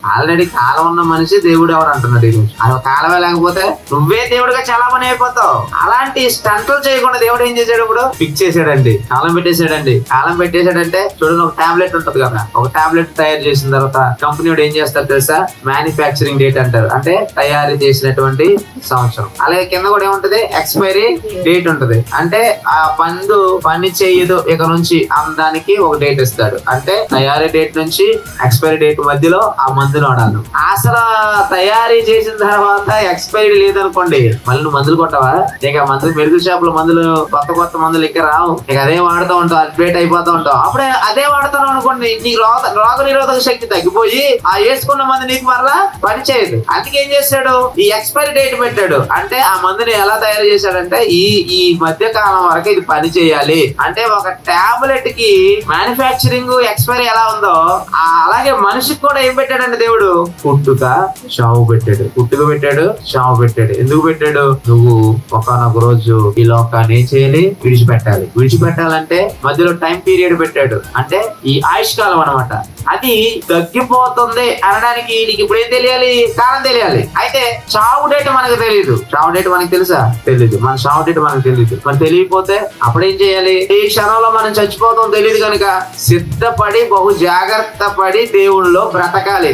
Already కాలం ఉన్న మనిషి దేవుడు ఎవరు అంటున్నాడు ఈ రోజు. అది కాలమే లేకపోతే నువ్వే దేవుడిగా చలామణి అయిపోతావు. అలాంటి స్టంట్లు చేయకుండా దేవుడు ఏం చేశాడు? ఇప్పుడు ఫిక్స్ చేశాడండి, కాలం పెట్టేశాడండి. కాలం పెట్టేశాడంటే చూడండి, ఒక టాబ్లెట్ ఉంటది కదా, ఒక టాబ్లెట్ తయారు చేసిన తర్వాత కంపెనీ ఏం చేస్తారు తెలుసా? మ్యానుఫ్యాక్చరింగ్ డేట్ అంటారు, అంటే తయారు చేసినటువంటి సంవత్సరం. అలాగే కింద కూడా ఏముంటది? ఎక్స్పైరీ డేట్ ఉంటది. అంటే ఆ పండు పని చేయదు ఇక నుంచి అనడానికి ఒక డేట్ ఇస్తాడు. అంటే తయారీ డేట్ నుంచి ఎక్స్పైరీ డేట్ మధ్యలో ఆ మందులు వాడాలి. అసలు తయారీ చేసిన తర్వాత ఎక్స్పైరీ లేదనుకోండి, మళ్ళీ నువ్వు మందులు కొట్టవా? ఇక మందులు మెడికల్ షాప్ లో మందులు కొత్త మందులు ఇక్కడ రావు. ఇక అదే వాడుతూ ఉంటావు, అప్డేట్ అయిపోతూ ఉంటావు. అప్పుడే అదే వాడుతాను అనుకోండి, నీకు రోగ నిరోధక శక్తి తగ్గిపోయి ఆ వేసుకున్న మందు నీకు మరలా పని చేయదు. అందుకే ఏం చేశాడు? ఈ ఎక్స్పైరీ డేట్ పెట్టాడు. అంటే ఆ మందుని ఎలా తయారు చేశాడంటే ఈ మధ్య కాలం వరకు ఇది పని చేయాలి. అంటే ఒక టాబ్లెట్ కి మ్యానుఫ్యాక్చరింగ్ ఎక్స్పైరీ ఎలా ఉందో అలాగే మనిషికి కూడా ఏం పెట్టాడంటే దేవుడు? పుట్టుక చావు పెట్టాడు. పుట్టుక పెట్టాడు, చావు పెట్టాడు. ఎందుకు పెట్టాడు? నువ్వు ఒకనొక రోజు ఈ లోకాన్ని ఏం చేయాలి? విడిచిపెట్టాలంటే మధ్యలో టైం పీరియడ్ పెట్టాడు. అంటే ఈ ఆయుష్కాలం అనమాట. అది తగ్గిపోతుంది అనడానికి నీకు ఇప్పుడు ఏం తెలియాలి? కాలం తెలియాలి. అయితే చావు డేట్ మనకు తెలియదు. చావు డేట్ మనకు తెలుసా? తెలీదు. మన చావు డేట్ మనకు తెలియదు. మనం తెలియకపోతే అప్పుడేం చేయాలి? ఈ క్షణంలో మనం చచ్చిపోతాం తెలియదు కనుక సిద్ధపడి బహు జాగ్రత్త పడి దేవుళ్ళలో బ్రతకాలి.